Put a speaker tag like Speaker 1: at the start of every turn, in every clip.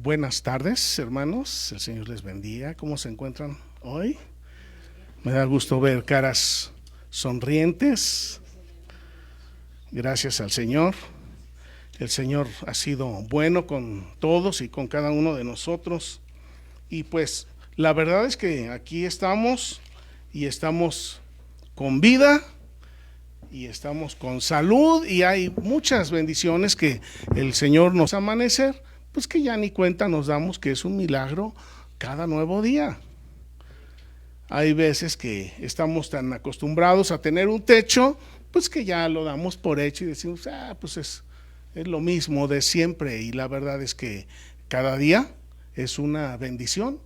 Speaker 1: Buenas tardes, hermanos. El Señor les bendiga. ¿Cómo se encuentran hoy? Me da gusto ver caras sonrientes. Gracias al Señor. El Señor ha sido bueno con todos y con cada uno de nosotros. Y pues la verdad es que aquí estamos y estamos con vida y estamos con salud y hay muchas bendiciones que el Señor nos amanecer, pues que ya ni cuenta nos damos que es un milagro cada nuevo día. Hay veces que estamos tan acostumbrados a tener un techo, pues que ya lo damos por hecho y decimos, pues es lo mismo de siempre, y la verdad es que cada día es una bendición.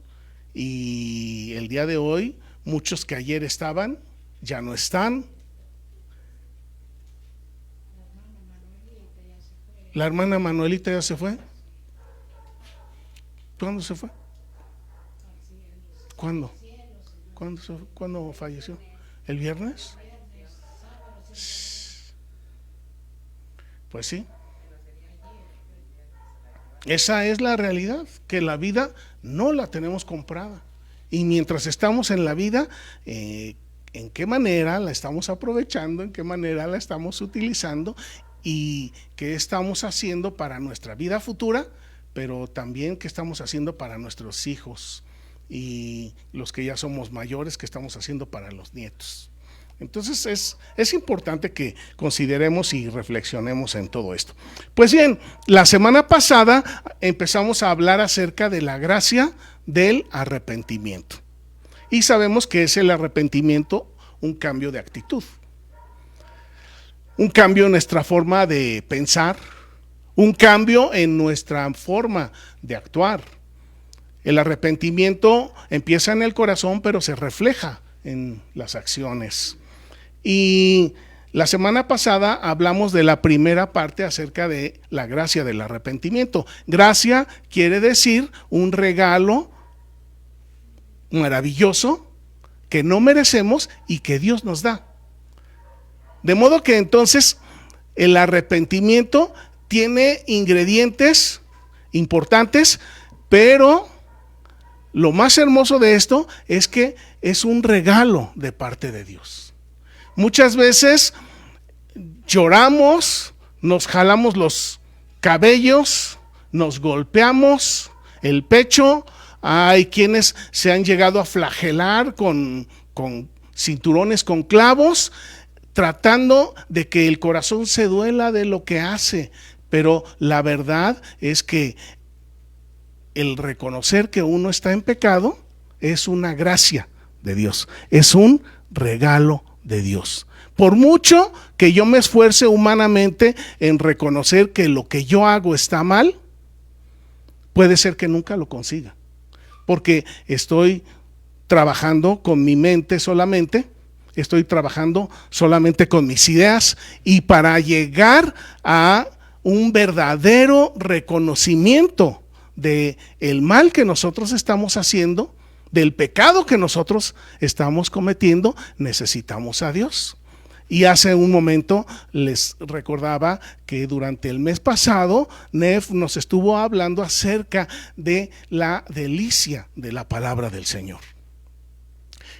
Speaker 1: Y el día de hoy, muchos que ayer estaban, ya no están. La hermana Manuelita ya se fue. ¿Cuándo se fue? ¿Cuándo? ¿Cuándo falleció? ¿El viernes? Pues sí. Esa es la realidad, que la vida no la tenemos comprada. Y mientras estamos en la vida, ¿en qué manera la estamos aprovechando? ¿En qué manera la estamos utilizando? ¿Y qué estamos haciendo para nuestra vida futura? Pero también qué estamos haciendo para nuestros hijos y los que ya somos mayores, qué estamos haciendo para los nietos. Entonces es importante que consideremos y reflexionemos en todo esto. Pues bien, la semana pasada empezamos a hablar acerca de la gracia del arrepentimiento. Y sabemos que es el arrepentimiento un cambio de actitud, un cambio en nuestra forma de pensar, un cambio en nuestra forma de actuar. El arrepentimiento empieza en el corazón, pero se refleja en las acciones. Y la semana pasada hablamos de la primera parte acerca de la gracia del arrepentimiento. Gracia quiere decir un regalo maravilloso que no merecemos y que Dios nos da. De modo que entonces el arrepentimiento tiene ingredientes importantes, pero lo más hermoso de esto es que es un regalo de parte de Dios. Muchas veces lloramos, nos jalamos los cabellos, nos golpeamos el pecho. Hay quienes se han llegado a flagelar con cinturones con clavos, tratando de que el corazón se duela de lo que hace. Pero la verdad es que el reconocer que uno está en pecado es una gracia de Dios, es un regalo de Dios. Por mucho que yo me esfuerce humanamente en reconocer que lo que yo hago está mal, puede ser que nunca lo consiga, porque estoy trabajando con mi mente solamente, estoy trabajando solamente con mis ideas, y para llegar a un verdadero reconocimiento de el mal que nosotros estamos haciendo, del pecado que nosotros estamos cometiendo, necesitamos a Dios. Y hace un momento les recordaba que durante el mes pasado Nef nos estuvo hablando acerca de la delicia de la palabra del Señor.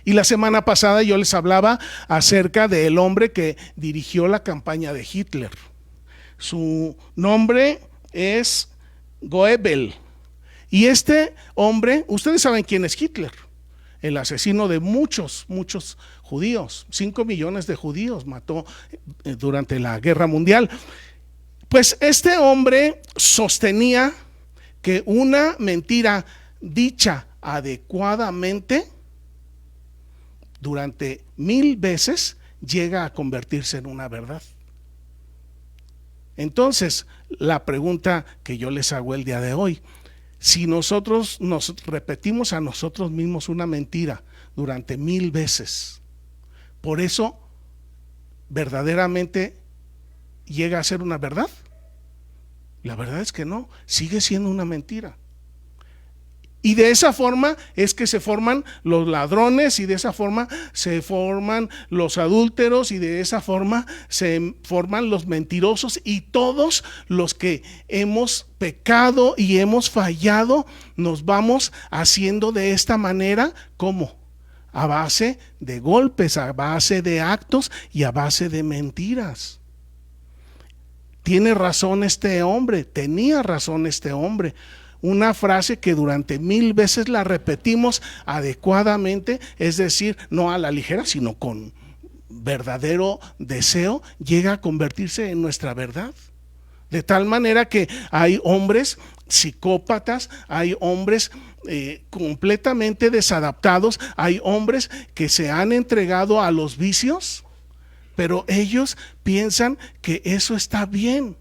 Speaker 1: Y la semana pasada yo les hablaba acerca del hombre que dirigió la campaña de Hitler. Su nombre es Goebbels. Y este hombre, ustedes saben quién es Hitler, el asesino de muchos judíos. 5 millones de judíos mató durante la Guerra Mundial. Pues este hombre sostenía que una mentira dicha adecuadamente durante 1000 veces llega a convertirse en una verdad. Entonces, la pregunta que yo les hago el día de hoy: si nosotros nos repetimos a nosotros mismos una mentira durante 1000 veces, ¿por eso verdaderamente llega a ser una verdad? La verdad es que no, sigue siendo una mentira. Y de esa forma es que se forman los ladrones, y de esa forma se forman los adúlteros, y de esa forma se forman los mentirosos, y todos los que hemos pecado y hemos fallado nos vamos haciendo de esta manera. ¿Cómo? A base de golpes, a base de actos y a base de mentiras. Tiene razón este hombre, tenía razón este hombre. Una frase que durante 1000 veces la repetimos adecuadamente, es decir, no a la ligera, sino con verdadero deseo, llega a convertirse en nuestra verdad. De tal manera que hay hombres psicópatas, hay hombres completamente desadaptados, hay hombres que se han entregado a los vicios, pero ellos piensan que eso está bien,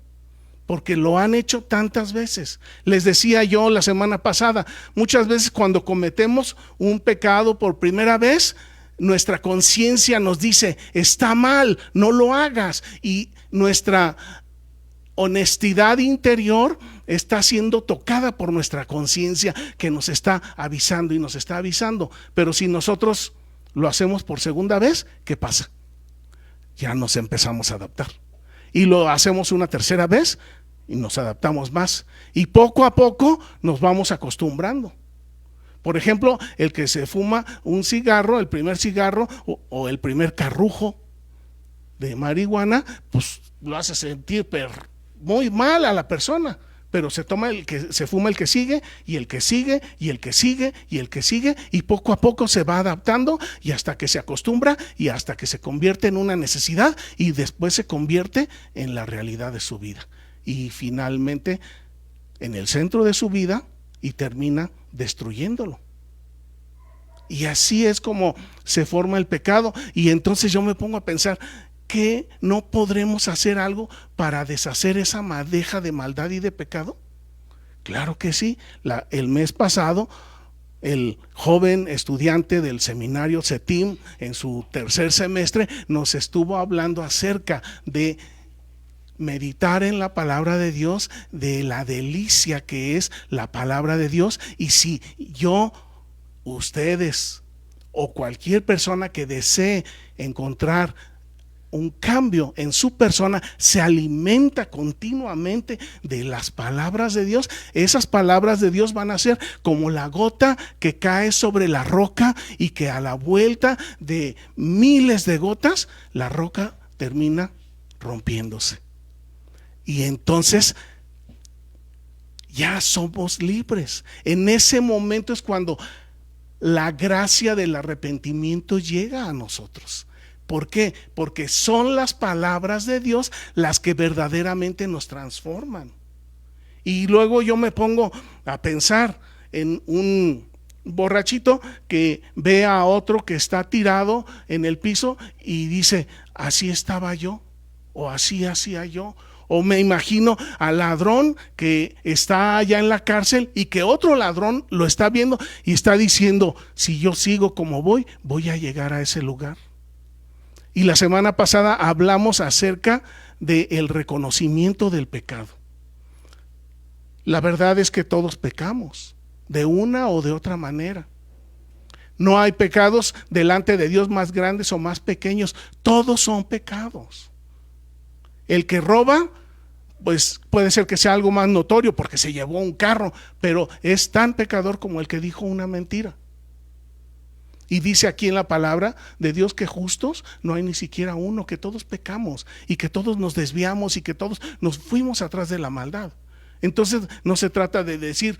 Speaker 1: porque lo han hecho tantas veces. Les decía yo la semana pasada, muchas veces cuando cometemos un pecado por primera vez, nuestra conciencia nos dice, está mal, no lo hagas, y nuestra honestidad interior está siendo tocada por nuestra conciencia, que nos está avisando y nos está avisando. Pero si nosotros lo hacemos por segunda vez, ¿qué pasa? Ya nos empezamos a adaptar. Y lo hacemos una tercera vez y nos adaptamos más, y poco a poco nos vamos acostumbrando. Por ejemplo, el que se fuma un cigarro, el primer cigarro o el primer carrujo de marihuana, pues lo hace sentir muy mal a la persona, pero se fuma el que sigue, y el que sigue, y el que sigue, y el que sigue, y poco a poco se va adaptando, y hasta que se acostumbra, y hasta que se convierte en una necesidad, y después se convierte en la realidad de su vida, y finalmente en el centro de su vida, y termina destruyéndolo. Y así es como se forma el pecado. Y entonces yo me pongo a pensar, ¿que no podremos hacer algo para deshacer esa madeja de maldad y de pecado? Claro que sí. El mes pasado, el joven estudiante del seminario CETIM, en su tercer semestre, nos estuvo hablando acerca de meditar en la palabra de Dios, de la delicia que es la palabra de Dios. Y si ustedes o cualquier persona que desee encontrar un cambio en su persona, se alimenta continuamente de las palabras de Dios, esas palabras de Dios van a ser como la gota que cae sobre la roca, y que a la vuelta de miles de gotas, la roca termina rompiéndose. Y entonces ya somos libres. En ese momento es cuando la gracia del arrepentimiento llega a nosotros. ¿Por qué? Porque son las palabras de Dios las que verdaderamente nos transforman. Y luego yo me pongo a pensar en un borrachito que ve a otro que está tirado en el piso y dice, así estaba yo, o así hacía yo. O me imagino al ladrón que está allá en la cárcel y que otro ladrón lo está viendo y está diciendo, si yo sigo como voy a llegar a ese lugar. Y la semana pasada hablamos acerca del reconocimiento del pecado. La verdad es que todos pecamos, de una o de otra manera. No hay pecados delante de Dios más grandes o más pequeños, todos son pecados. El que roba, pues puede ser que sea algo más notorio porque se llevó un carro, pero es tan pecador como el que dijo una mentira. Y dice aquí en la palabra de Dios que justos no hay ni siquiera uno, que todos pecamos y que todos nos desviamos y que todos nos fuimos atrás de la maldad. Entonces no se trata de decir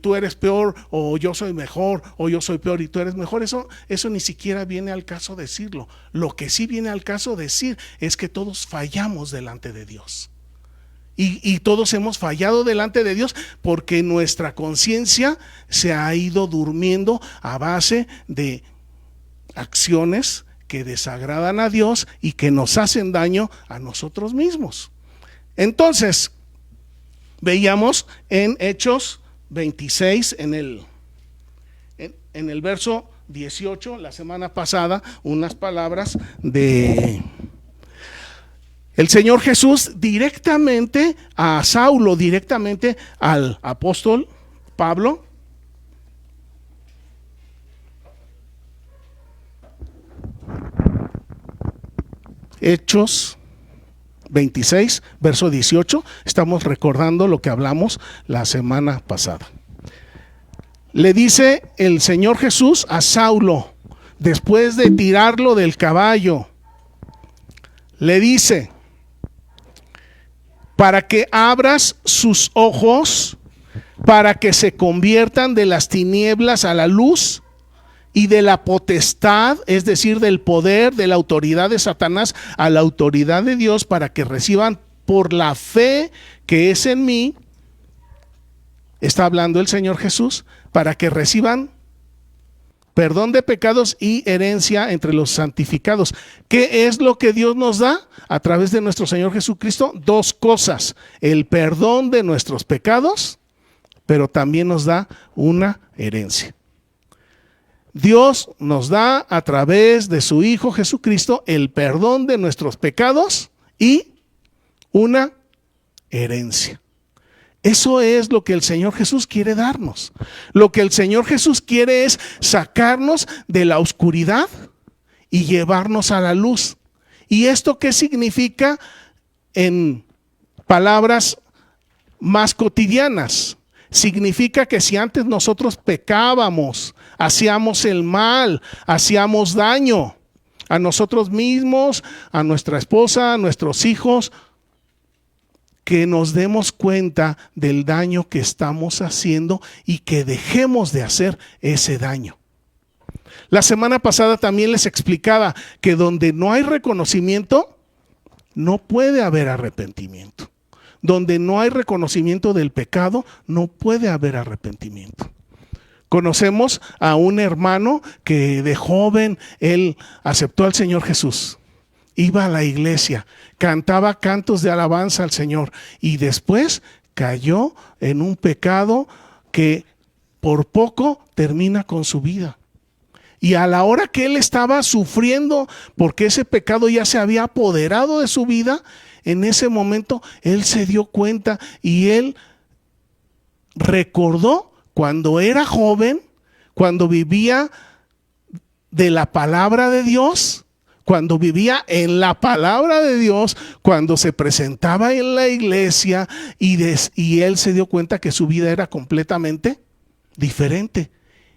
Speaker 1: tú eres peor, o yo soy mejor, o yo soy peor y tú eres mejor. Eso ni siquiera viene al caso decirlo. Lo que sí viene al caso decir es que todos fallamos delante de Dios. Y todos hemos fallado delante de Dios porque nuestra conciencia se ha ido durmiendo a base de acciones que desagradan a Dios y que nos hacen daño a nosotros mismos. Entonces, veíamos en Hechos 26, en el verso 18, la semana pasada, unas palabras de el Señor Jesús directamente a Saulo, directamente al apóstol Pablo, Hechos 26, verso 18. Estamos recordando lo que hablamos la semana pasada. Le dice el Señor Jesús a Saulo, después de tirarlo del caballo, le dice: para que abras sus ojos, para que se conviertan de las tinieblas a la luz, y de la potestad, es decir, del poder, de la autoridad de Satanás a la autoridad de Dios, para que reciban por la fe que es en mí. Está hablando el Señor Jesús, para que reciban perdón de pecados y herencia entre los santificados. ¿Qué es lo que Dios nos da a través de nuestro Señor Jesucristo? Dos cosas: el perdón de nuestros pecados, pero también nos da una herencia. Dios nos da a través de su Hijo Jesucristo el perdón de nuestros pecados y una herencia. Eso es lo que el Señor Jesús quiere darnos. Lo que el Señor Jesús quiere es sacarnos de la oscuridad y llevarnos a la luz. ¿Y esto qué significa en palabras más cotidianas? Significa que si antes nosotros pecábamos, hacíamos el mal, hacíamos daño a nosotros mismos, a nuestra esposa, a nuestros hijos, que nos demos cuenta del daño que estamos haciendo y que dejemos de hacer ese daño. La semana pasada también les explicaba que donde no hay reconocimiento, no puede haber arrepentimiento. Donde no hay reconocimiento del pecado, no puede haber arrepentimiento. Conocemos a un hermano que de joven él aceptó al Señor Jesús. Iba a la iglesia, cantaba cantos de alabanza al Señor y después cayó en un pecado que por poco termina con su vida. Y a la hora que él estaba sufriendo porque ese pecado ya se había apoderado de su vida, en ese momento él se dio cuenta y él recordó cuando era joven, cuando vivía de la palabra de Dios, cuando vivía en la palabra de Dios, cuando se presentaba en la iglesia y él se dio cuenta que su vida era completamente diferente.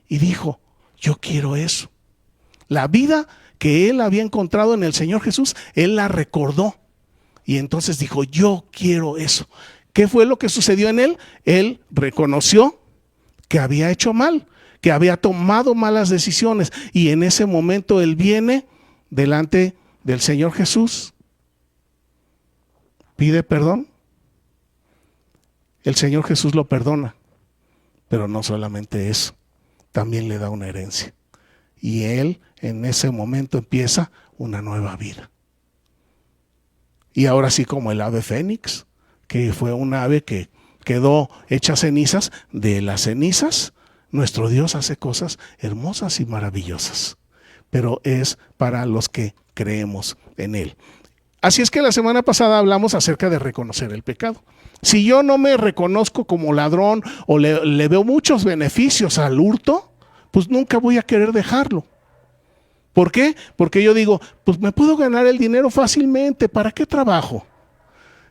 Speaker 1: Y dijo: yo quiero eso. La vida que él había encontrado en el Señor Jesús, él la recordó. Y entonces dijo: yo quiero eso. ¿Qué fue lo que sucedió en él? Él reconoció que había hecho mal, que había tomado malas decisiones. Y en ese momento él viene delante del Señor Jesús, pide perdón. El Señor Jesús lo perdona, pero no solamente eso, también le da una herencia. Y él en ese momento empieza una nueva vida. Y ahora sí, como el ave fénix, que fue un ave que quedó hecha cenizas, de las cenizas nuestro Dios hace cosas hermosas y maravillosas, pero es para los que creemos en él. Así es que la semana pasada hablamos acerca de reconocer el pecado. Si yo no me reconozco como ladrón o le veo muchos beneficios al hurto, pues nunca voy a querer dejarlo. ¿Por qué? Porque yo digo, pues me puedo ganar el dinero fácilmente, ¿para qué trabajo?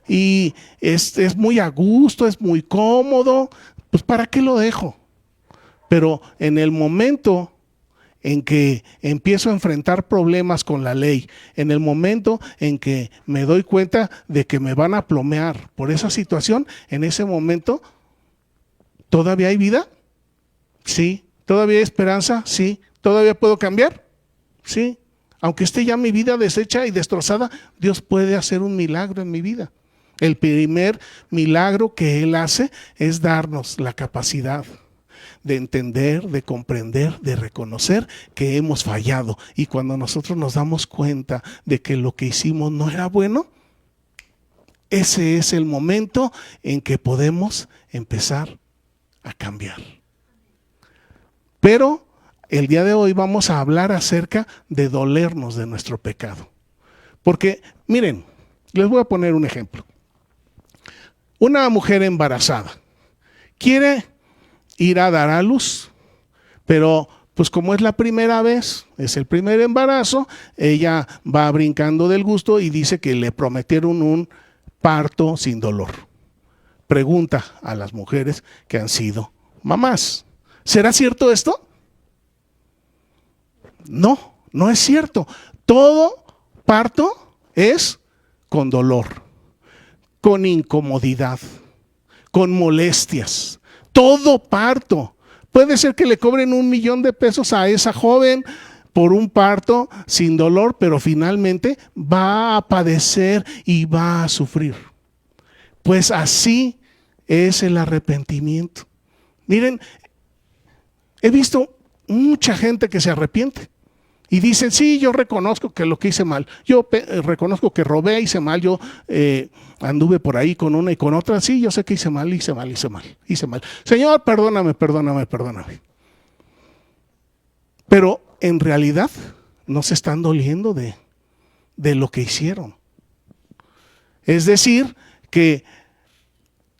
Speaker 1: Y es muy a gusto, es muy cómodo, pues ¿para qué lo dejo? Pero en el momento en que empiezo a enfrentar problemas con la ley, en el momento en que me doy cuenta de que me van a plomear por esa situación, en ese momento, ¿todavía hay vida? Sí. ¿Todavía hay esperanza? Sí. ¿Todavía puedo cambiar? Sí. Aunque esté ya mi vida deshecha y destrozada, Dios puede hacer un milagro en mi vida. El primer milagro que Él hace es darnos la capacidad de entender, de comprender, de reconocer que hemos fallado. Y cuando nosotros nos damos cuenta de que lo que hicimos no era bueno, ese es el momento en que podemos empezar a cambiar. Pero el día de hoy vamos a hablar acerca de dolernos de nuestro pecado. Porque, miren, les voy a poner un ejemplo. Una mujer embarazada quiere ir a dar a luz, pero pues como es la primera vez, es el primer embarazo, ella va brincando del gusto y dice que le prometieron un parto sin dolor. Pregunta a las mujeres que han sido mamás: ¿será cierto esto? No, no es cierto. Todo parto es con dolor, con incomodidad, con molestias. Todo parto. Puede ser que le cobren $1,000,000 a esa joven por un parto sin dolor, pero finalmente va a padecer y va a sufrir. Pues así es el arrepentimiento. Miren, he visto mucha gente que se arrepiente y dice: sí, yo reconozco que lo que hice mal, yo reconozco que robé, hice mal, yo anduve por ahí con una y con otra, sí, yo sé que hice mal. Señor, perdóname. Pero en realidad no se están doliendo de lo que hicieron. Es decir, que,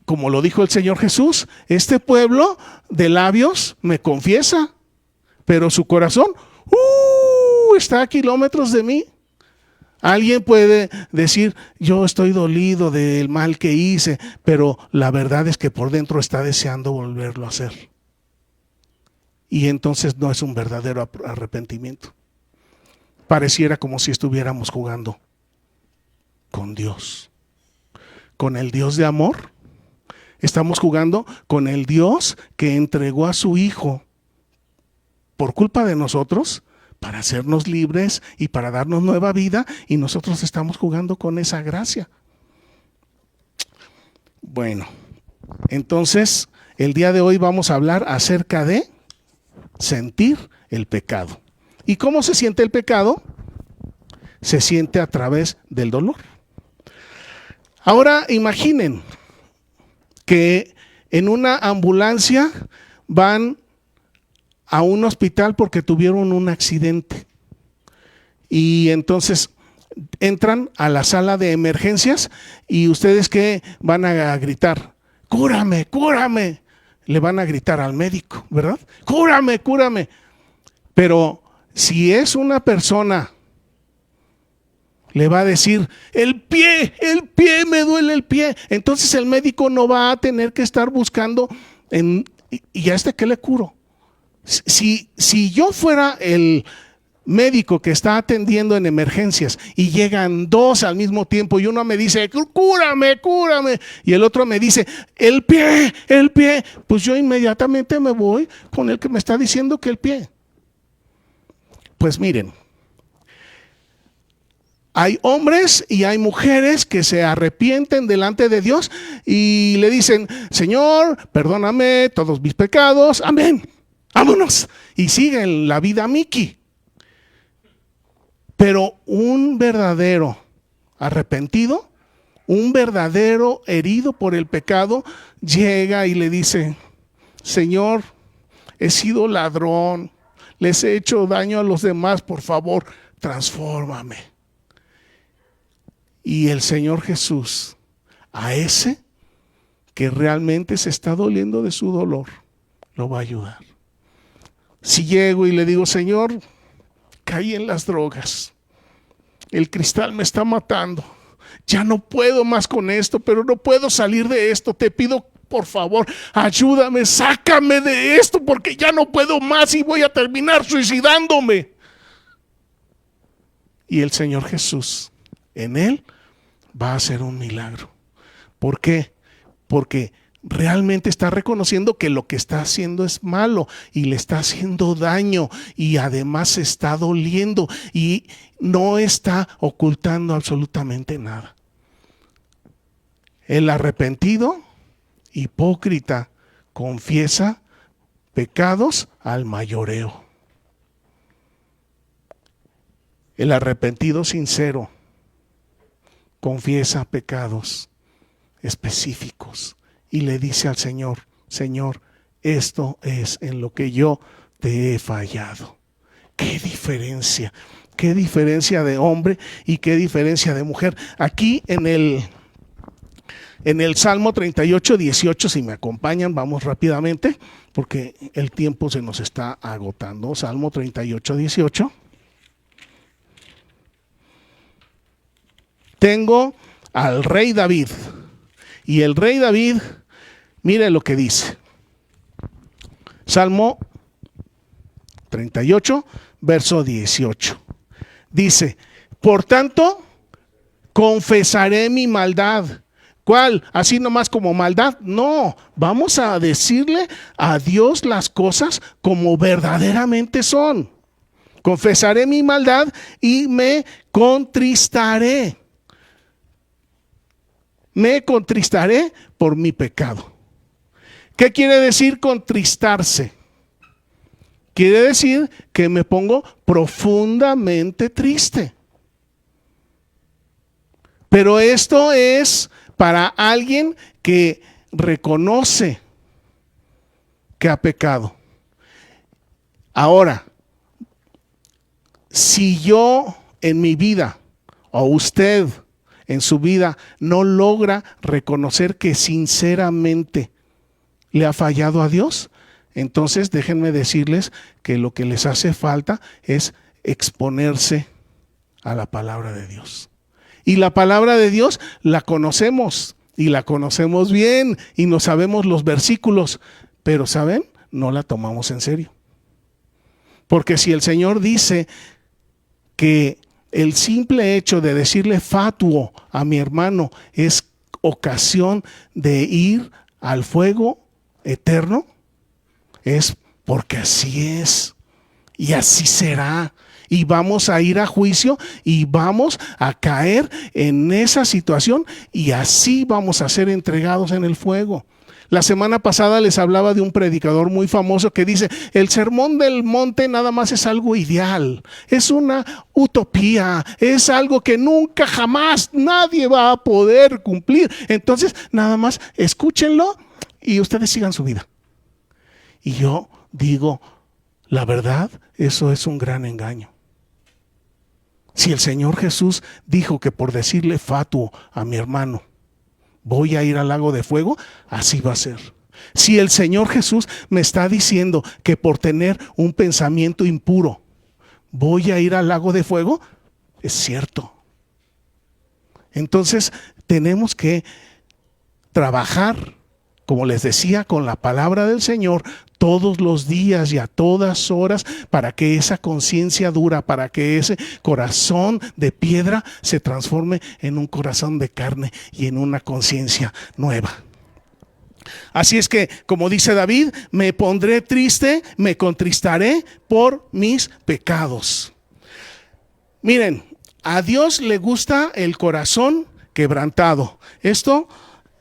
Speaker 1: como lo dijo el Señor Jesús, este pueblo de labios me confiesa, pero su corazón está a kilómetros de mí. Alguien puede decir: yo estoy dolido del mal que hice, pero la verdad es que por dentro está deseando volverlo a hacer. Y entonces no es un verdadero arrepentimiento. Pareciera como si estuviéramos jugando con Dios, con el Dios de amor. Estamos jugando con el Dios que entregó a su Hijo por culpa de nosotros, para hacernos libres y para darnos nueva vida, y nosotros estamos jugando con esa gracia. Bueno, entonces el día de hoy vamos a hablar acerca de sentir el pecado. ¿Y cómo se siente el pecado? Se siente a través del dolor. Ahora imaginen que en una ambulancia van a un hospital porque tuvieron un accidente. Y entonces entran a la sala de emergencias y ustedes ¿qué van a gritar? ¡Cúrame, cúrame! Le van a gritar al médico, ¿verdad? ¡Cúrame, cúrame! Pero si es una persona, le va a decir: el pie, me duele el pie. Entonces el médico no va a tener que estar buscando ¿y a este qué le curo? Si yo fuera el médico que está atendiendo en emergencias y llegan dos al mismo tiempo y uno me dice: cúrame, y el otro me dice: el pie, pues yo inmediatamente me voy con el que me está diciendo que el pie. Pues miren, hay hombres y hay mujeres que se arrepienten delante de Dios y le dicen: Señor, perdóname todos mis pecados, amén, vámonos, y siguen la vida Mickey. Pero un verdadero arrepentido, un verdadero herido por el pecado, llega y le dice: Señor, he sido ladrón, les he hecho daño a los demás, por favor, transfórmame. Y el Señor Jesús, a ese que realmente se está doliendo de su dolor, lo va a ayudar. Si llego y le digo: Señor, caí en las drogas, el cristal me está matando, ya no puedo más con esto, pero no puedo salir de esto, te pido por favor, ayúdame, sácame de esto porque ya no puedo más y voy a terminar suicidándome. Y el Señor Jesús, en él, va a hacer un milagro. ¿Por qué? Porque realmente está reconociendo que lo que está haciendo es malo y le está haciendo daño y además se está doliendo y no está ocultando absolutamente nada. El arrepentido, hipócrita, confiesa pecados al mayoreo. El arrepentido sincero confiesa pecados específicos y le dice al Señor: Señor, esto es en lo que yo te he fallado. ¡Qué diferencia! ¡Qué diferencia de hombre y qué diferencia de mujer! Aquí en En el Salmo 38, 18, si me acompañan, vamos rápidamente, porque el tiempo se nos está agotando. Salmo 38, 18. Tengo al rey David. Y el rey David, mire lo que dice. Salmo 38, verso 18. Dice, por tanto, confesaré mi maldad. ¿Cuál? ¿Así nomás como maldad? No, vamos a decirle a Dios las cosas como verdaderamente son. Confesaré mi maldad y me contristaré. Me contristaré por mi pecado. ¿Qué quiere decir contristarse? Quiere decir que me pongo profundamente triste. Pero esto es para alguien que reconoce que ha pecado. Ahora, si yo en mi vida, o usted en su vida, no logra reconocer que sinceramente le ha fallado a Dios, entonces déjenme decirles que lo que les hace falta es exponerse a la palabra de Dios. Y la palabra de Dios la conocemos y la conocemos bien y no sabemos los versículos, pero ¿saben? No la tomamos en serio. Porque si el Señor dice que el simple hecho de decirle fatuo a mi hermano es ocasión de ir al fuego eterno, es porque así es y así será. Y vamos a ir a juicio y vamos a caer en esa situación y así vamos a ser entregados en el fuego. La semana pasada les hablaba de un predicador muy famoso que dice, el sermón del monte nada más es algo ideal, es una utopía, es algo que nunca jamás nadie va a poder cumplir. Entonces nada más escúchenlo y ustedes sigan su vida. Y yo digo, la verdad, eso es un gran engaño. Si el Señor Jesús dijo que por decirle fatuo a mi hermano voy a ir al lago de fuego, así va a ser. Si el Señor Jesús me está diciendo que por tener un pensamiento impuro voy a ir al lago de fuego, es cierto. Entonces tenemos que trabajar, como les decía, con la palabra del Señor todos los días y a todas horas, para que esa conciencia dura, para que ese corazón de piedra se transforme en un corazón de carne y en una conciencia nueva. Así es que, como dice David, me pondré triste, me contristaré por mis pecados. Miren, a Dios le gusta el corazón quebrantado. Esto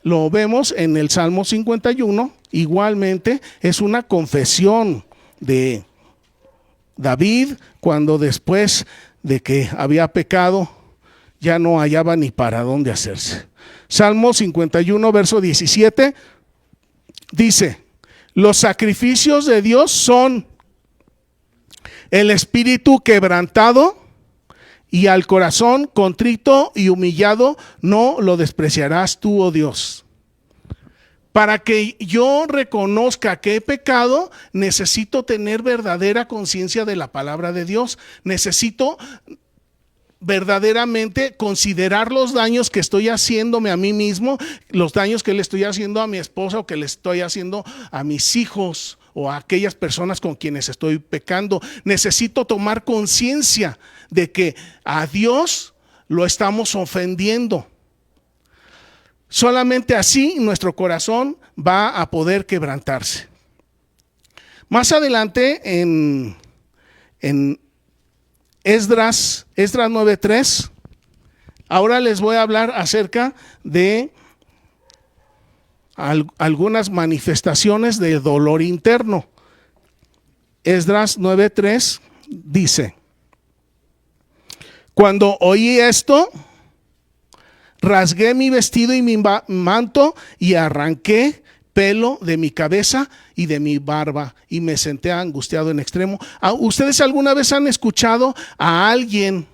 Speaker 1: lo vemos en el Salmo 51. Igualmente es una confesión de David cuando después de que había pecado ya no hallaba ni para dónde hacerse. Salmo 51, verso 17 dice, los sacrificios de Dios son el espíritu quebrantado, y al corazón contrito y humillado no lo despreciarás tú, oh Dios. Para que yo reconozca que he pecado, necesito tener verdadera conciencia de la palabra de Dios. Necesito verdaderamente considerar los daños que estoy haciéndome a mí mismo, los daños que le estoy haciendo a mi esposa o que le estoy haciendo a mis hijos o a aquellas personas con quienes estoy pecando. Necesito tomar conciencia de que a Dios lo estamos ofendiendo. Solamente así nuestro corazón va a poder quebrantarse. Más adelante en Esdras 9:3, ahora les voy a hablar acerca de algunas manifestaciones de dolor interno. Esdras 9:3 dice, cuando oí esto, rasgué mi vestido y mi manto y arranqué pelo de mi cabeza y de mi barba y me senté angustiado en extremo. ¿Ustedes alguna vez han escuchado a alguien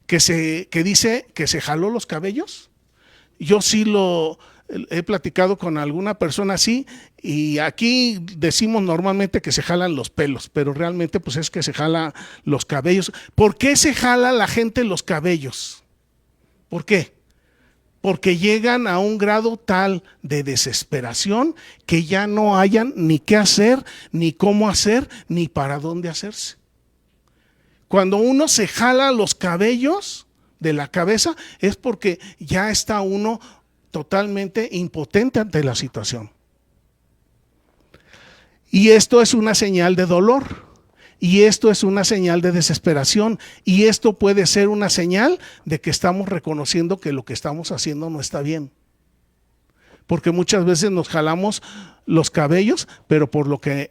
Speaker 1: que dice que se jaló los cabellos? Yo sí lo he platicado con alguna persona así, y aquí decimos normalmente que se jalan los pelos, pero realmente pues es que se jala los cabellos. ¿Por qué se jala la gente los cabellos? ¿Por qué? Porque llegan a un grado tal de desesperación que ya no hayan ni qué hacer, ni cómo hacer, ni para dónde hacerse. Cuando uno se jala los cabellos de la cabeza es porque ya está uno totalmente impotente ante la situación. Y esto es una señal de dolor. Y esto es una señal de desesperación. Y esto puede ser una señal de que estamos reconociendo que lo que estamos haciendo no está bien. Porque muchas veces nos jalamos los cabellos, pero por lo que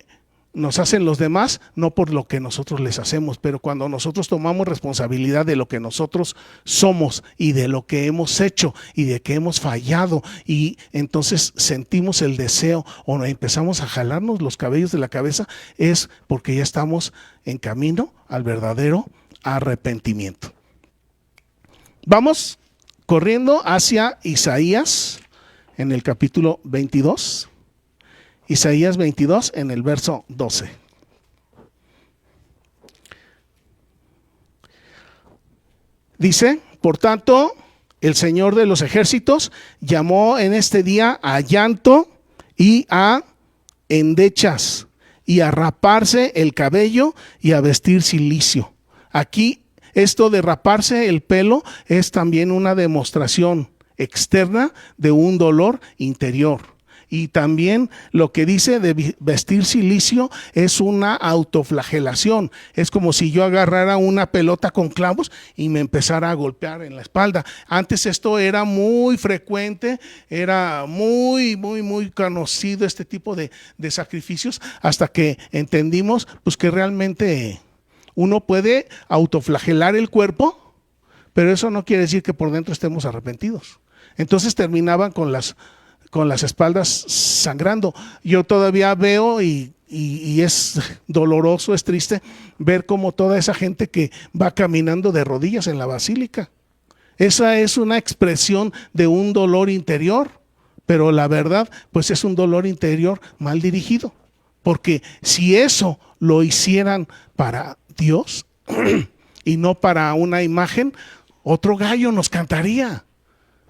Speaker 1: nos hacen los demás, no por lo que nosotros les hacemos. Pero cuando nosotros tomamos responsabilidad de lo que nosotros somos y de lo que hemos hecho y de que hemos fallado, y entonces sentimos el deseo o empezamos a jalarnos los cabellos de la cabeza, es porque ya estamos en camino al verdadero arrepentimiento. Vamos corriendo hacia Isaías en el capítulo 22. Isaías 22 en el verso 12. Dice: por tanto, el Señor de los ejércitos llamó en este día a llanto y a endechas, y a raparse el cabello y a vestir cilicio. Aquí esto de raparse el pelo es también una demostración externa de un dolor interior. Y también lo que dice de vestir cilicio es una autoflagelación. Es como si yo agarrara una pelota con clavos y me empezara a golpear en la espalda. Antes esto era muy frecuente, era muy conocido este tipo de sacrificios, hasta que entendimos pues que realmente uno puede autoflagelar el cuerpo, pero eso no quiere decir que por dentro estemos arrepentidos. Entonces terminaban con las espaldas sangrando. Yo todavía veo y es doloroso, es triste ver cómo toda esa gente que va caminando de rodillas en la basílica. Esa es una expresión de un dolor interior, pero la verdad pues es un dolor interior mal dirigido, porque si eso lo hicieran para Dios y no para una imagen, otro gallo nos cantaría,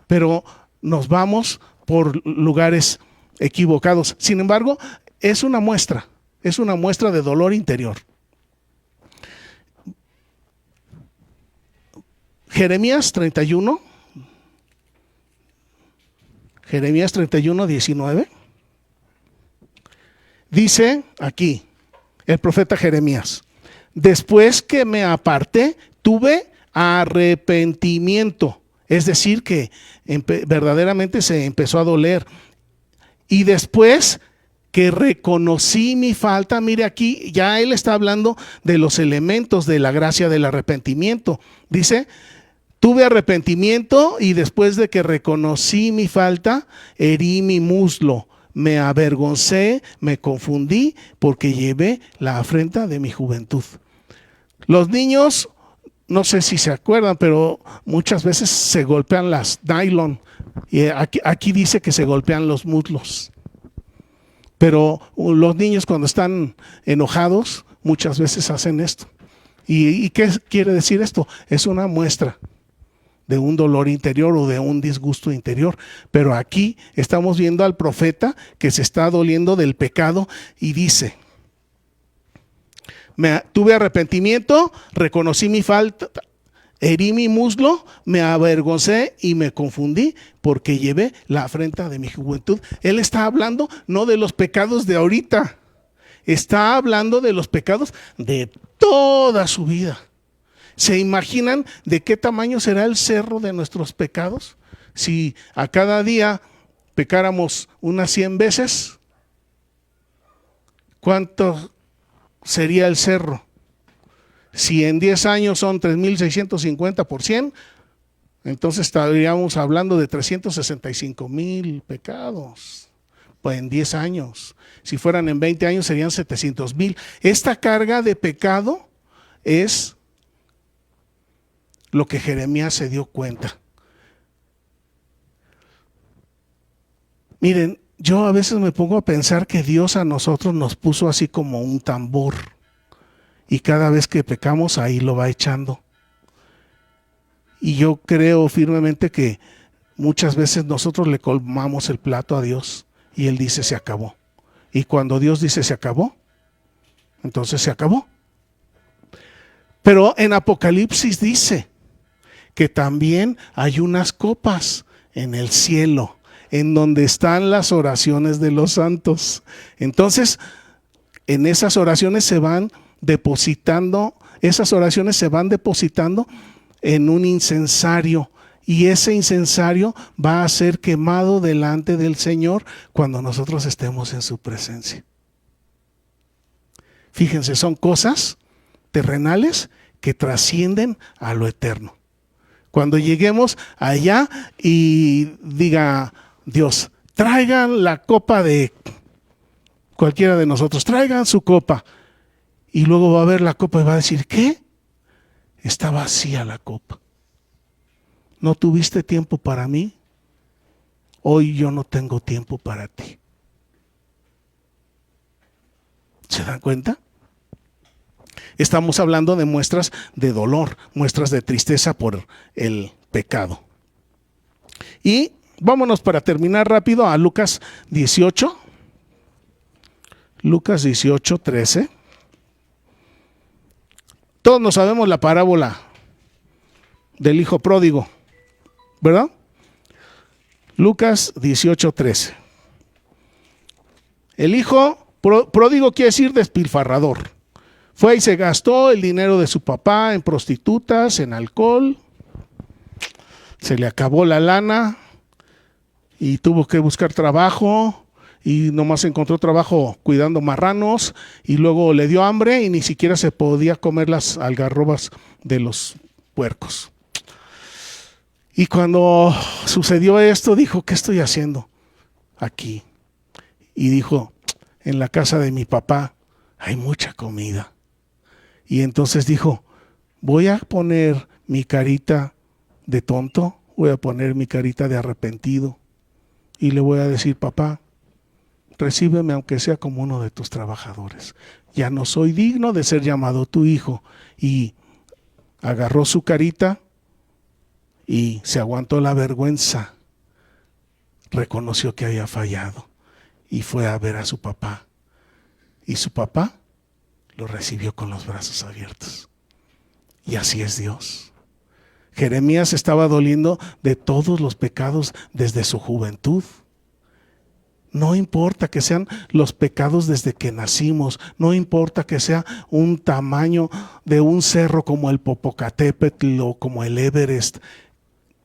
Speaker 1: pero nos vamos por lugares equivocados. Sin embargo, es una muestra de dolor interior. Jeremías 31, 19. Dice aquí el profeta Jeremías: después que me aparté, tuve arrepentimiento. Es decir, que verdaderamente se empezó a doler. Y después que reconocí mi falta, mire aquí, ya él está hablando de los elementos de la gracia del arrepentimiento. Dice: tuve arrepentimiento y después de que reconocí mi falta, herí mi muslo, me avergoncé, me confundí, porque llevé la afrenta de mi juventud. Los niños, no sé si se acuerdan, pero muchas veces se golpean las nylon. Y aquí dice que se golpean los muslos. Pero los niños cuando están enojados muchas veces hacen esto. ¿Y qué quiere decir esto? Es una muestra de un dolor interior o de un disgusto interior. Pero aquí estamos viendo al profeta que se está doliendo del pecado y dice: tuve arrepentimiento, reconocí mi falta, herí mi muslo, me avergoncé y me confundí, porque llevé la afrenta de mi juventud. Él está hablando no de los pecados de ahorita, está hablando de los pecados de toda su vida. ¿Se imaginan de qué tamaño será el cerro de nuestros pecados? Si a cada día pecáramos unas 100 veces, ¿cuánto sería el cerro? Si en 10 años son 3,650 por 100, entonces estaríamos hablando de 365,000 pecados. Pues en 10 años. Si fueran en 20 años serían 700,000. Esta carga de pecado es lo que Jeremías se dio cuenta. Miren, yo a veces me pongo a pensar que Dios a nosotros nos puso así como un tambor y cada vez que pecamos ahí lo va echando. Y yo creo firmemente que muchas veces nosotros le colmamos el plato a Dios y Él dice se acabó. Y cuando Dios dice se acabó, entonces se acabó. Pero en Apocalipsis dice que también hay unas copas en el cielo, en donde están las oraciones de los santos. Entonces, en esas oraciones se van depositando, en un incensario, y ese incensario va a ser quemado delante del Señor cuando nosotros estemos en su presencia. Fíjense, son cosas terrenales que trascienden a lo eterno. Cuando lleguemos allá y diga Dios, traigan la copa de cualquiera de nosotros, traigan su copa. Y luego va a ver la copa y va a decir, ¿qué? Está vacía la copa. ¿No tuviste tiempo para mí? Hoy yo no tengo tiempo para ti. ¿Se dan cuenta? Estamos hablando de muestras de dolor, muestras de tristeza por el pecado. Y vámonos para terminar rápido a Lucas 18. Lucas 18, 13. Todos nos sabemos la parábola del hijo pródigo, ¿verdad? Lucas 18, 13. El hijo pródigo quiere decir despilfarrador. Fue y se gastó el dinero de su papá en prostitutas, en alcohol. Se le acabó la lana y tuvo que buscar trabajo y nomás encontró trabajo cuidando marranos y luego le dio hambre y ni siquiera se podía comer las algarrobas de los puercos. Y cuando sucedió esto dijo, ¿qué estoy haciendo aquí? Y dijo, en la casa de mi papá hay mucha comida. Y entonces dijo, voy a poner mi carita de tonto, voy a poner mi carita de arrepentido y le voy a decir, papá, recíbeme aunque sea como uno de tus trabajadores. Ya no soy digno de ser llamado tu hijo. Y agarró su carita y se aguantó la vergüenza. Reconoció que había fallado y fue a ver a su papá. Y su papá lo recibió con los brazos abiertos. Y así es Dios. Jeremías estaba doliendo de todos los pecados desde su juventud. No importa que sean los pecados desde que nacimos, no importa que sea un tamaño de un cerro como el Popocatépetl o como el Everest.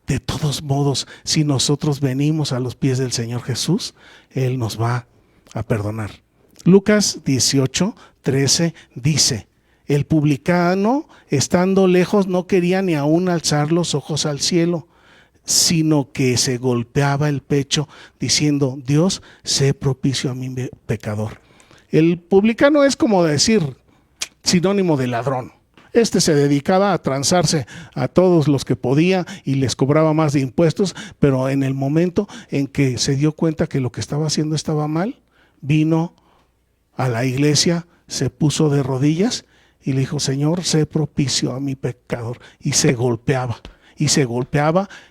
Speaker 1: De todos modos, si nosotros venimos a los pies del Señor Jesús, Él nos va a perdonar. Lucas 18, 13 dice, el publicano, estando lejos, no quería ni aún alzar los ojos al cielo, sino que se golpeaba el pecho diciendo, Dios, sé propicio a mi pecador. El publicano es como decir, sinónimo de ladrón. Este se dedicaba a transarse a todos los que podía y les cobraba más de impuestos, pero en el momento en que se dio cuenta que lo que estaba haciendo estaba mal, vino a la iglesia, se puso de rodillas y le dijo, Señor, sé propicio a mi pecador. Y se golpeaba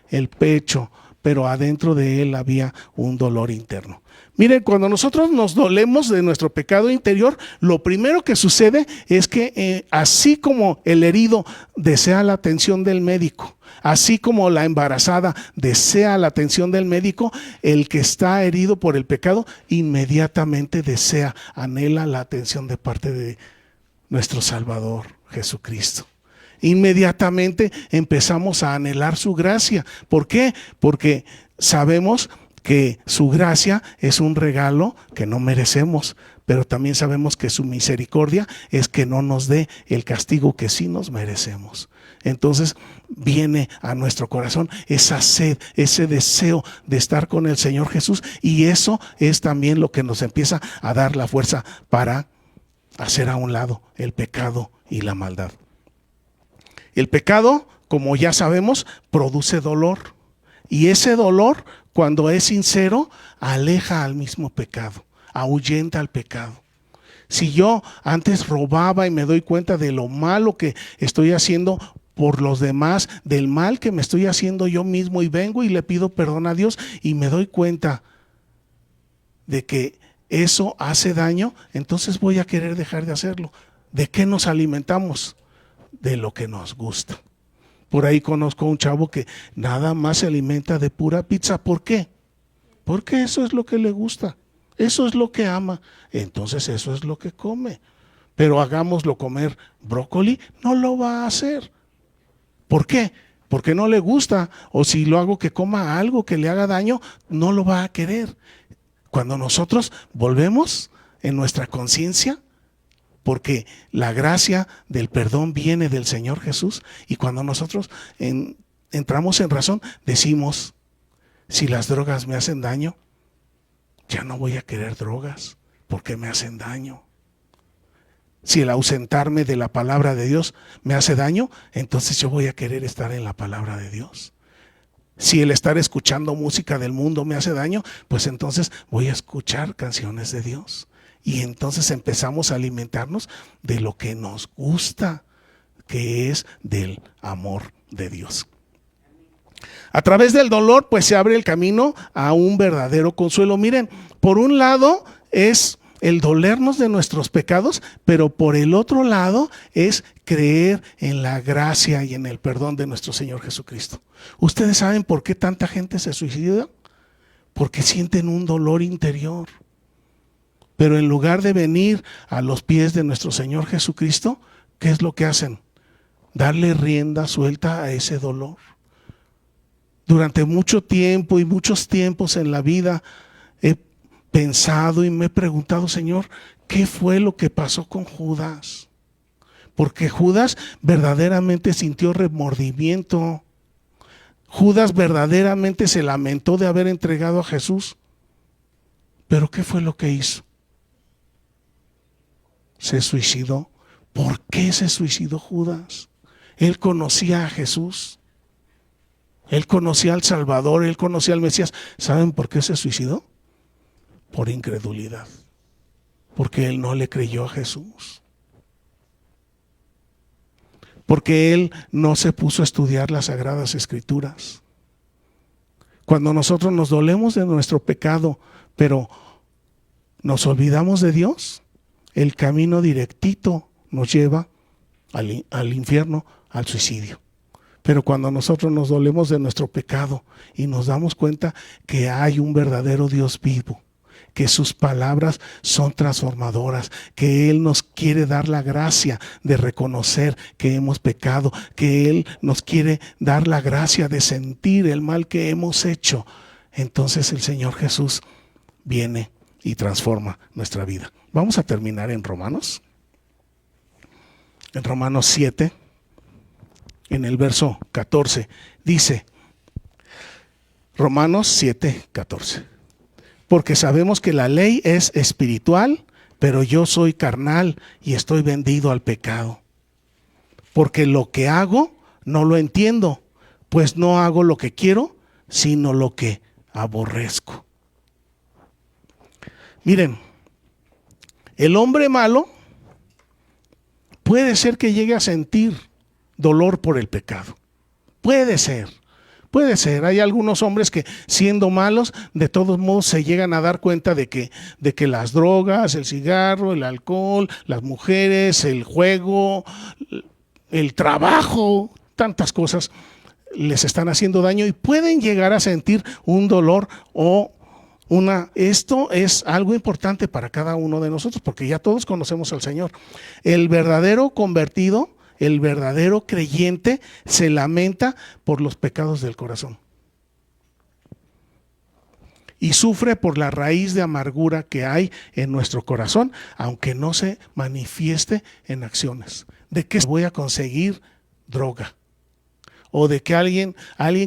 Speaker 1: el pecho, pero adentro de él había un dolor interno. Miren, cuando nosotros nos dolemos de nuestro pecado interior, lo primero que sucede es que así como el herido desea la atención del médico, así como la embarazada desea la atención del médico, el que está herido por el pecado inmediatamente desea, anhela la atención de parte de nuestro Salvador Jesucristo. Inmediatamente empezamos a anhelar su gracia. ¿Por qué? Porque sabemos que su gracia es un regalo que no merecemos, pero también sabemos que su misericordia es que no nos dé el castigo que sí nos merecemos. Entonces viene a nuestro corazón esa sed, ese deseo de estar con el Señor Jesús, y eso es también lo que nos empieza a dar la fuerza para hacer a un lado el pecado y la maldad. El pecado, como ya sabemos, produce dolor. Y ese dolor cuando es sincero, aleja al mismo pecado, ahuyenta al pecado. Si yo antes robaba y me doy cuenta de lo malo que estoy haciendo por los demás, del mal que me estoy haciendo yo mismo, y vengo y le pido perdón a Dios y me doy cuenta de que eso hace daño, entonces voy a querer dejar de hacerlo. ¿De qué nos alimentamos? De lo que nos gusta. Por ahí conozco a un chavo que nada más se alimenta de pura pizza. ¿Por qué? Porque eso es lo que le gusta, eso es lo que ama, entonces eso es lo que come. Pero hagámoslo comer brócoli, no lo va a hacer. ¿Por qué? Porque no le gusta. O si lo hago que coma algo que le haga daño, no lo va a querer. Cuando nosotros volvemos en nuestra conciencia, porque la gracia del perdón viene del Señor Jesús, y cuando nosotros entramos en razón, decimos: si las drogas me hacen daño, ya no voy a querer drogas porque me hacen daño. Si el ausentarme de la palabra de Dios me hace daño, entonces yo voy a querer estar en la palabra de Dios. Si el estar escuchando música del mundo me hace daño, pues entonces voy a escuchar canciones de Dios. Y entonces empezamos a alimentarnos de lo que nos gusta, que es del amor de Dios. A través del dolor, pues se abre el camino a un verdadero consuelo. Miren, por un lado es el dolernos de nuestros pecados, pero por el otro lado es creer en la gracia y en el perdón de nuestro Señor Jesucristo. ¿Ustedes saben por qué tanta gente se suicida? Porque sienten un dolor interior. Pero en lugar de venir a los pies de nuestro Señor Jesucristo, ¿qué es lo que hacen? Darle rienda suelta a ese dolor. Durante mucho tiempo y muchos tiempos en la vida he pensado y me he preguntado: Señor, ¿qué fue lo que pasó con Judas? Porque Judas verdaderamente sintió remordimiento. Judas verdaderamente se lamentó de haber entregado a Jesús. ¿Pero qué fue lo que hizo? Se suicidó. ¿Por qué se suicidó Judas? Él conocía a Jesús. Él conocía al Salvador, él conocía al Mesías. ¿Saben por qué se suicidó? Por incredulidad. Porque él no le creyó a Jesús. Porque él no se puso a estudiar las Sagradas Escrituras. Cuando nosotros nos dolemos de nuestro pecado, pero nos olvidamos de Dios, el camino directito nos lleva al infierno, al suicidio. Pero cuando nosotros nos dolemos de nuestro pecado y nos damos cuenta que hay un verdadero Dios vivo, que sus palabras son transformadoras, que Él nos quiere dar la gracia de reconocer que hemos pecado, que Él nos quiere dar la gracia de sentir el mal que hemos hecho, entonces el Señor Jesús viene y transforma nuestra vida. Vamos a terminar en Romanos. En Romanos 7. En el verso 14, dice, Romanos 7, 14. Porque sabemos que la ley es espiritual, pero yo soy carnal y estoy vendido al pecado. Porque lo que hago no lo entiendo, pues no hago lo que quiero, sino lo que aborrezco. Miren, el hombre malo puede ser que llegue a sentir dolor por el pecado. Puede ser. Hay algunos hombres que, siendo malos, de todos modos se llegan a dar cuenta de que las drogas, el cigarro, el alcohol, las mujeres, el juego, el trabajo, tantas cosas les están haciendo daño y pueden llegar a sentir un dolor o esto es algo importante para cada uno de nosotros, porque ya todos conocemos al Señor. El verdadero convertido, el verdadero creyente se lamenta por los pecados del corazón y sufre por la raíz de amargura que hay en nuestro corazón, aunque no se manifieste en acciones. ¿De qué voy a conseguir droga? O de que alguien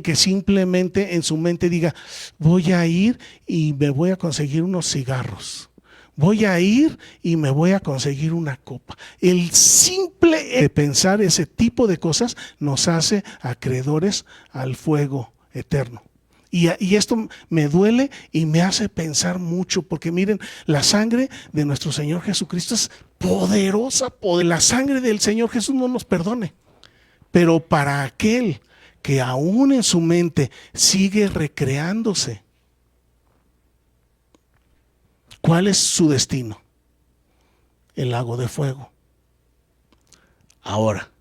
Speaker 1: que simplemente en su mente diga, voy a ir y me voy a conseguir unos cigarros. Voy a ir y me voy a conseguir una copa. El simple de pensar ese tipo de cosas nos hace acreedores al fuego eterno. Y esto me duele y me hace pensar mucho, porque miren, la sangre de nuestro Señor Jesucristo es poderosa. La sangre del Señor Jesús no nos perdone, pero para aquel que aún en su mente sigue recreándose, ¿cuál es su destino? El lago de fuego. Ahora,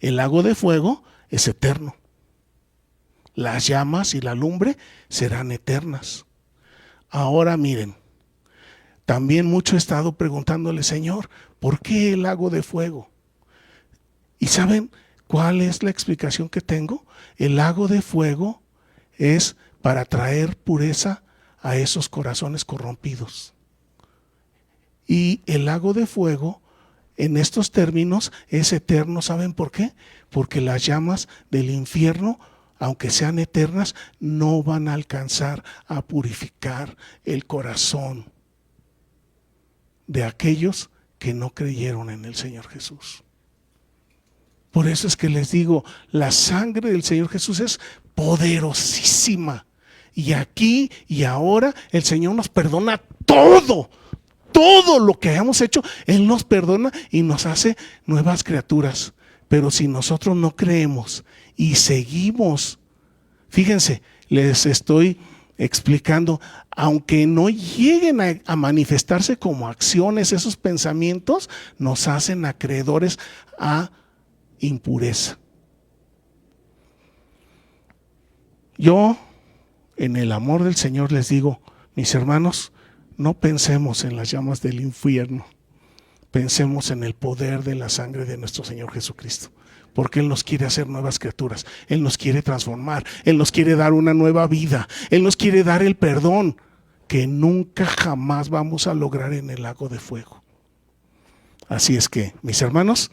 Speaker 1: el lago de fuego es eterno. Las llamas y la lumbre serán eternas. Ahora miren, también mucho he estado preguntándole, Señor, ¿por qué el lago de fuego? ¿Y saben cuál es la explicación que tengo? El lago de fuego es para traer pureza a esos corazones corrompidos. Y el lago de fuego, en estos términos, es eterno. ¿Saben por qué? Porque las llamas del infierno, aunque sean eternas, no van a alcanzar a purificar el corazón de aquellos que no creyeron en el Señor Jesús. Por eso es que les digo, la sangre del Señor Jesús es poderosísima. Y aquí y ahora el Señor nos perdona todo. Todo lo que hayamos hecho, Él nos perdona y nos hace nuevas criaturas. Pero si nosotros no creemos y seguimos, fíjense, les estoy explicando, aunque no lleguen a manifestarse como acciones, esos pensamientos nos hacen acreedores a impureza. Yo, en el amor del Señor, les digo, mis hermanos, no pensemos en las llamas del infierno, pensemos en el poder de la sangre de nuestro Señor Jesucristo, porque Él nos quiere hacer nuevas criaturas, Él nos quiere transformar, Él nos quiere dar una nueva vida, Él nos quiere dar el perdón que nunca jamás vamos a lograr en el lago de fuego. Así es que, mis hermanos,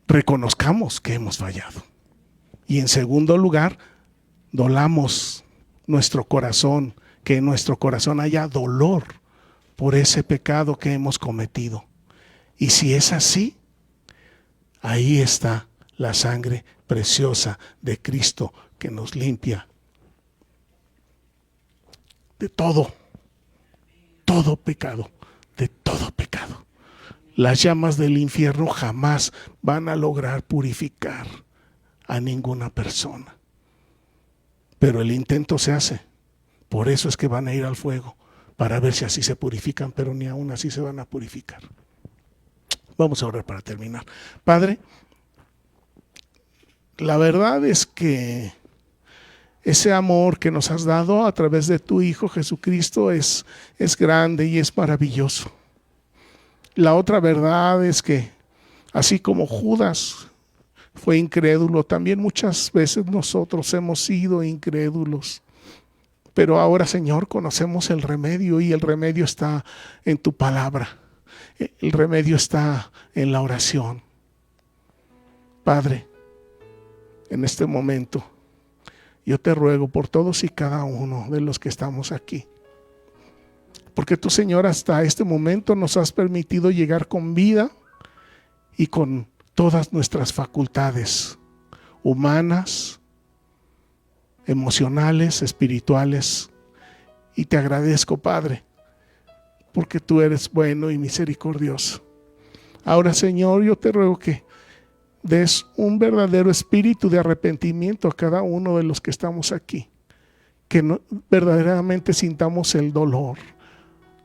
Speaker 1: reconozcamos que hemos fallado. Y en segundo lugar, dolamos nuestro corazón, que en nuestro corazón haya dolor por ese pecado que hemos cometido. Y si es así, ahí está la sangre preciosa de Cristo que nos limpia de todo pecado, de todo pecado. Las llamas del infierno jamás van a lograr purificar a ninguna persona. Pero el intento se hace. Por eso es que van a ir al fuego, para ver si así se purifican, pero ni aún así se van a purificar. Vamos a orar para terminar. Padre, la verdad es que ese amor que nos has dado a través de tu Hijo Jesucristo es grande y es maravilloso. La otra verdad es que así como Judas fue incrédulo, también muchas veces nosotros hemos sido incrédulos. Pero ahora, Señor, conocemos el remedio y el remedio está en tu palabra. El remedio está en la oración. Padre, en este momento, yo te ruego por todos y cada uno de los que estamos aquí. Porque tú, Señor, hasta este momento nos has permitido llegar con vida y con todas nuestras facultades humanas, emocionales, espirituales. Y te agradezco, Padre, porque tú eres bueno y misericordioso. Ahora, Señor, yo te ruego que des un verdadero espíritu de arrepentimiento a cada uno de los que estamos aquí, que verdaderamente sintamos el dolor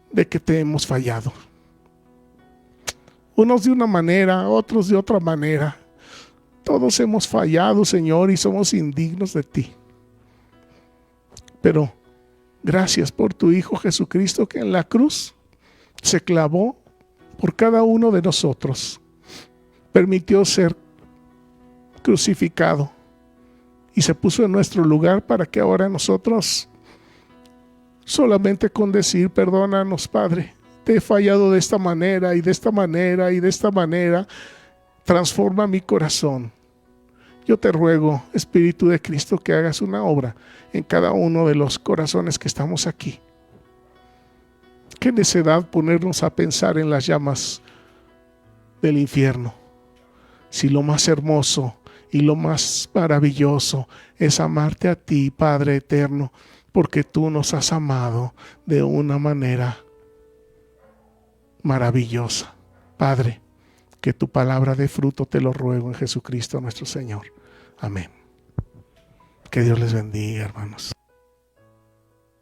Speaker 1: de que te hemos fallado. Unos de una manera, otros de otra manera. Todos hemos fallado, Señor, y somos indignos de ti. Pero gracias por tu Hijo Jesucristo, que en la cruz se clavó por cada uno de nosotros. Permitió ser crucificado y se puso en nuestro lugar para que ahora nosotros, solamente con decir, perdónanos, Padre, te he fallado de esta manera y de esta manera y de esta manera, transforma mi corazón. Yo te ruego, Espíritu de Cristo, que hagas una obra en cada uno de los corazones que estamos aquí. Qué necedad ponernos a pensar en las llamas del infierno, si lo más hermoso Y lo más maravilloso es amarte a ti, Padre eterno, porque tú nos has amado de una manera maravillosa. Padre, que tu palabra dé fruto, te lo ruego en Jesucristo nuestro Señor. Amén. Que Dios les bendiga, hermanos.